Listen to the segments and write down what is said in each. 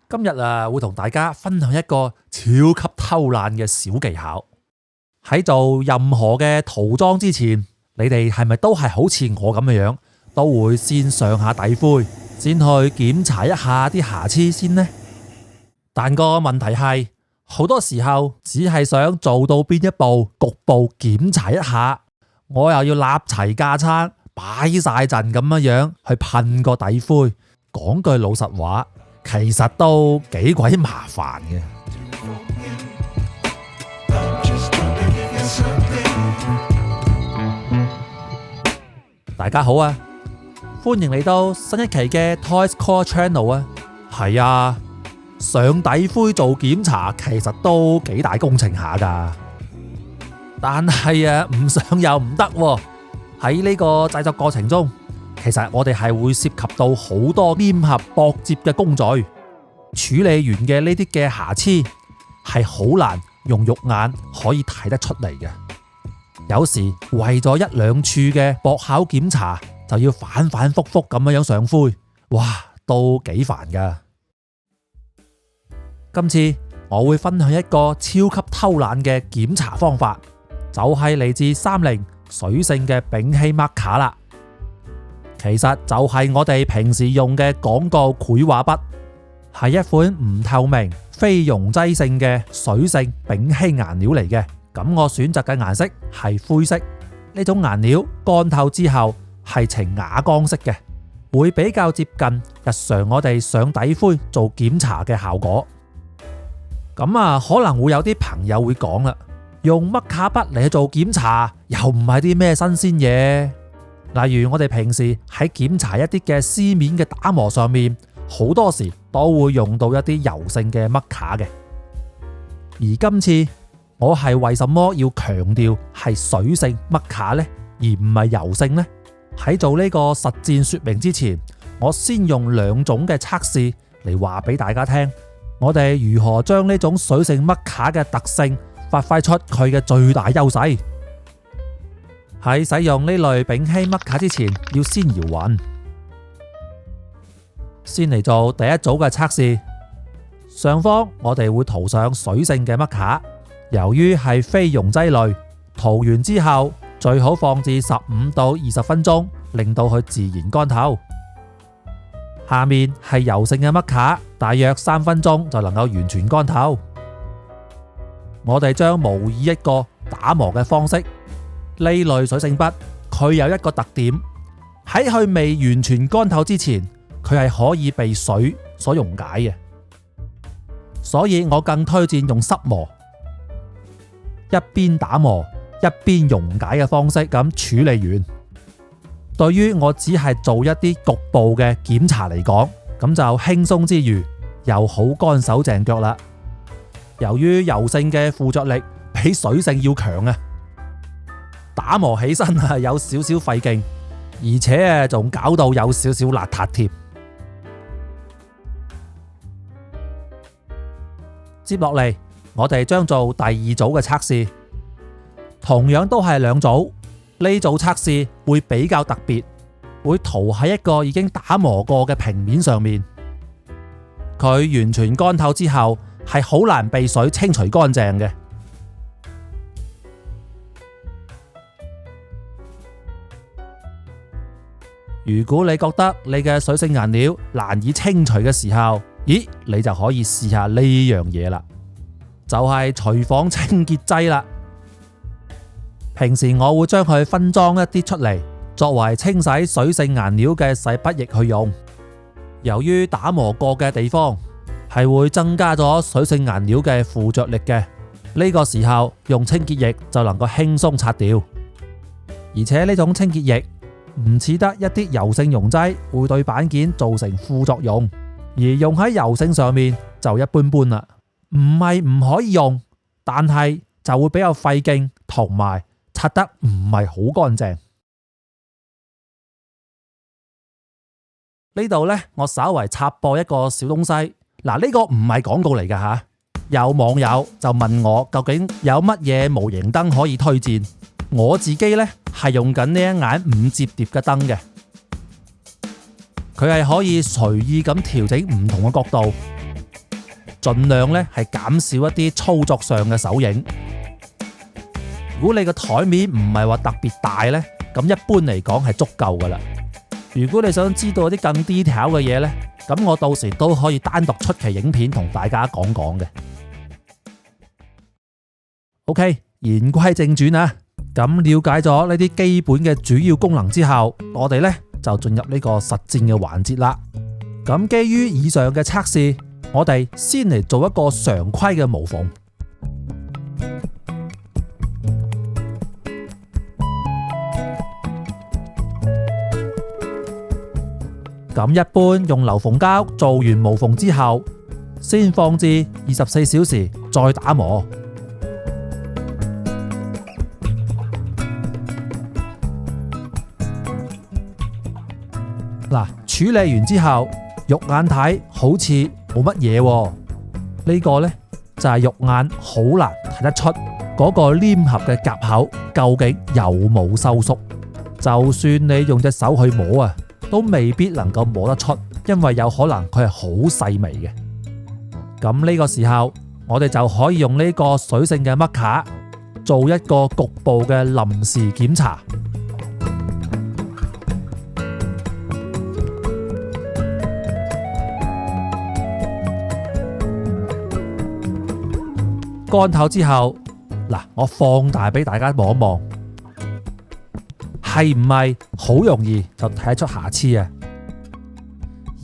今日會同大家分享一個超級偷懶嘅小技巧。喺做任何嘅塗裝之前，你哋係咪都係好似我咁嘅樣，都會先上下底灰，先去檢查一下啲瑕疵先呢？但個問題係，好多時候只係想做到邊一步，局部檢查一下，我又要立齊架撐，擺晒陣咁樣去噴個底灰。講句老實話，其實都幾鬼麻煩嘅。大家好啊，歡迎嚟到新一期嘅 Toys Core Channel 啊。係啊，上底灰做檢查其實都幾大工程下噶，但係唔上又唔得喎。喺呢個製作過程中，其實我哋係會涉及到好多黏合駁接嘅工序，處理完嘅呢啲嘅瑕疵係好難用肉眼可以睇得出嚟嘅。有時為咗一兩處嘅駁考檢查，就要反反复复咁樣上灰，哇，都幾煩噶。今次我會分享一個超級偷懶嘅檢查方法，就係嚟自30水性嘅丙烯 marker 啦。其實就係我哋平時用嘅廣告繪畫筆，係一款唔透明、非溶劑性嘅水性丙烯顏料嚟嘅。咁我選擇嘅顏色係灰色，呢種顏料乾透之後係呈啞光色嘅，會比較接近日常我哋上底灰做檢查嘅效果。咁可能會有啲朋友會講啦，用乜卡筆嚟去做檢查，又唔係啲咩新鮮嘢。例如我哋平時喺檢查一啲嘅絲面嘅打磨上面，好多時都會用到一啲油性嘅乜卡嘅。而今次我係為什麼要強調係水性乜卡呢，而唔係油性呢？喺做呢個實戰說明之前，我先用兩種嘅測試嚟話俾大家聽，我哋如何將呢種水性乜卡嘅特性發揮出佢嘅最大優勢。喺使用呢類丙烯乜卡之前，要先搖勻。先嚟做第一組嘅測試。上方我哋會塗上水性嘅乜卡，由於係非溶劑類，塗完之後最好放置15到20分鐘，令到佢自然乾透。下面係油性嘅乜卡，大約3分鐘就能夠完全乾透。我哋將模擬一個打磨嘅方式。呢類水性筆佢有一個特點，喺佢未完全乾透之前，佢係可以被水所溶解嘅，所以我更推薦用濕磨，一邊打磨一邊溶解嘅方式咁處理完。對於我只係做一啲局部嘅檢查嚟講，咁就輕鬆之餘又好乾手淨腳啦。由於油性嘅附着力比水性要強啊，打磨起身有少少費勁，而且仲搞到有少少邋遢添。接落嚟，我哋將做第二組嘅測試，同樣都係兩組。呢組測試會比較特別，會塗喺一個已經打磨過嘅平面上面。佢完全乾透之後，係好難被水清除乾淨嘅。如果你覺得你嘅水性顏料難以清除嘅時候，咦，你就可以試下呢樣嘢啦，就係廚房清潔劑啦。平時我會將佢分裝一啲出嚟，作為清洗水性顏料嘅洗筆液去用。由於打磨過嘅地方係會增加咗水性顏料嘅附着力嘅，呢個時候用清潔液就能夠輕鬆擦掉。而且呢種清潔液唔似得一啲油性溶劑會對板件造成副作用，而用喺油性上面就一般般啦。唔係唔可以用，但係就會比較費勁，同埋擦得唔係好乾淨。呢度呢，我稍為插播一個小東西。嗱，呢個唔係廣告嚟㗎吓。有網友就問我究竟有乜嘢模型燈可以推薦。我自己呢係用緊呢一眼5摺疊嘅燈嘅，佢係可以隨意咁調整唔同嘅角度，盡量咧係減少一啲操作上嘅手影。如果你個台面唔係話特別大呢，咁一般嚟講係足夠噶啦。如果你想知道啲更 detail 嘅嘢呢，咁我到時都可以單獨出期影片同大家講講嘅。OK， 言歸正傳啊，咁了解咗呢啲基本嘅主要功能之後，我哋呢就進入呢個實戰嘅環節啦。咁基於以上嘅測試，我哋先嚟做一個常規嘅無縫。咁一般用流縫膠做完無縫之後，先放置24小時再打磨。嗱，處理完之後，肉眼睇好似冇乜嘢喎。呢個呢，就係肉眼好難睇得出嗰個黏合嘅夾口究竟有冇收縮。就算你用隻手去摸啊，都未必能夠摸得出，因為有可能佢係好細微嘅。咁呢個時候，我哋就可以用呢個水性嘅麥卡做一個局部嘅臨時檢查。乾透之後，嗱，我放大俾大家望一望。係唔係好容易就睇得出瑕疵啊？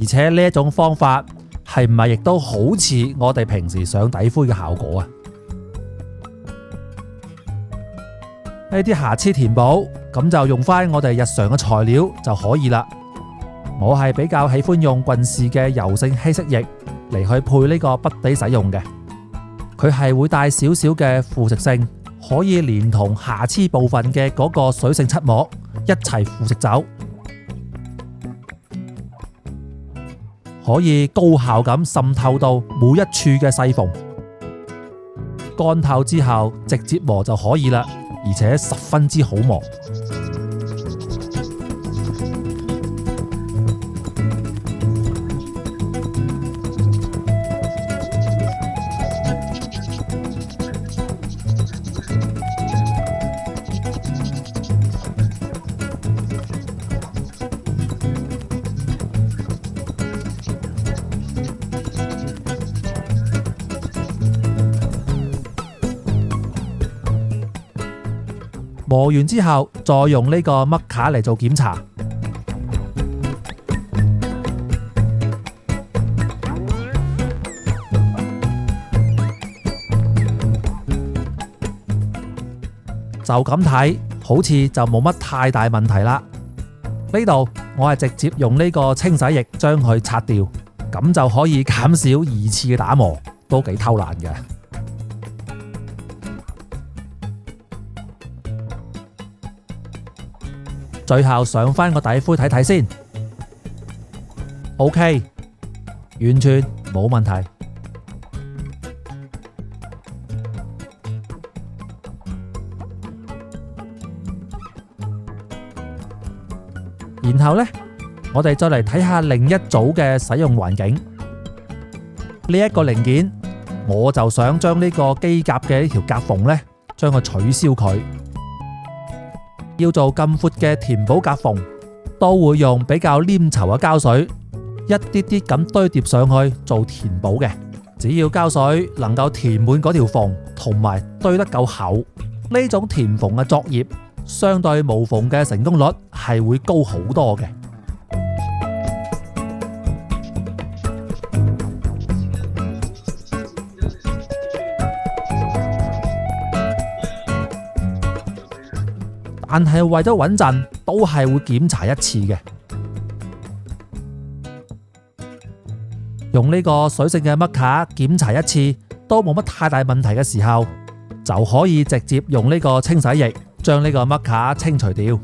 而且呢一種方法係唔係亦都好似我哋平時上底灰嘅效果啊？呢啲瑕疵填補，咁就用翻我哋日常嘅材料就可以啦。我係比較喜歡用郡氏嘅柔性稀釋液嚟去配呢個筆底使用嘅，佢係會帶少少嘅腐蝕性，可以連同瑕疵部分嘅嗰個水性漆膜一齊腐蝕走，可以高效咁滲透到每一處嘅細縫。乾透之後直接磨就可以啦，而且十分之好磨。磨完之後，再用呢個麥卡嚟做檢查。就咁睇，好似就冇乜太大問題啦。呢度我係直接用呢個清洗液將佢擦掉，咁就可以減少2次嘅打磨，都幾偷懶嘅。最後上翻個底灰睇睇先 ，OK， 完全冇問題。然後呢，我哋再嚟睇下另一組嘅使用環境。呢一個零件，我就想將呢個機甲嘅呢條夾縫呢，將佢取消佢。要做咁闊嘅填補夾縫，都會用比較黏稠嘅膠水，一啲啲咁堆疊上去做填補嘅。只要膠水能夠填滿嗰條縫，同埋堆得夠厚，呢種填縫嘅作業，相對無縫嘅成功率係會高好多嘅。但係為咗穩陣，都係會檢查一次嘅。用呢個水性嘅麥卡檢查一次都冇乜太大問題嘅時候，就可以直接用呢個清洗液將呢個麥卡清除掉，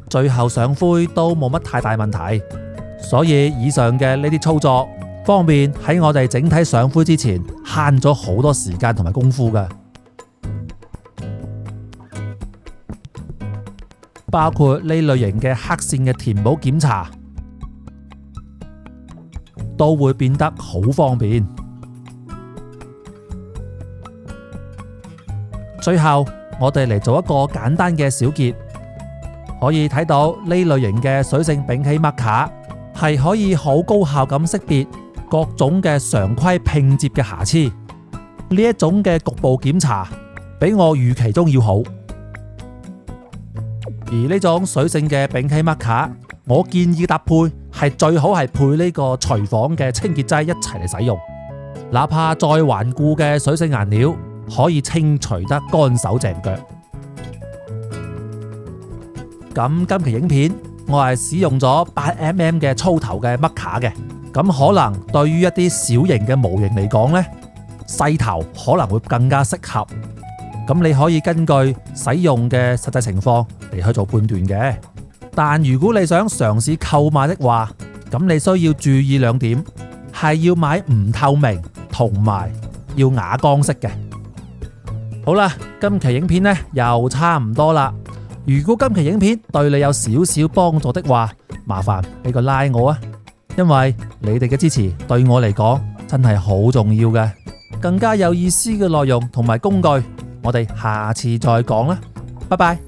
最後上灰都冇乜太大問題。所以以上嘅呢啲操作，方便喺我哋整體上灰之前慳咗好多時間同埋功夫㗎。包括呢類型嘅黑線嘅填補檢查，都會變得好方便。最後我哋嚟做一個簡單嘅小結，可以睇到呢類型嘅水性丙烯麥卡係可以好高效咁識別各種嘅常規拼接嘅瑕疵。呢一種嘅局部檢查比我預期中要好。而呢種水性嘅丙烯麥卡，我建議搭配係最好係配呢個廚房嘅清潔劑一齊嚟使用，哪怕再頑固嘅水性顏料可以清除得乾手淨腳。咁今期影片我係使用咗8mm 嘅粗頭嘅麥卡嘅，咁可能對於一啲小型嘅模型嚟講呢，細頭可能會更加適合。咁你可以根據使用嘅實際情況嚟去做判斷嘅。但如果你想嘗試購買的話，咁你需要注意2點，係要買唔透明同埋要啞光式嘅。好啦，今期影片呢又差唔多啦。如果今期影片對你有少少幫助的話，麻煩俾個 like 我啊，因為你哋嘅支持對我嚟講真係好重要嘅。更加有意思嘅內容同埋工具，我哋下次再講啦，拜拜。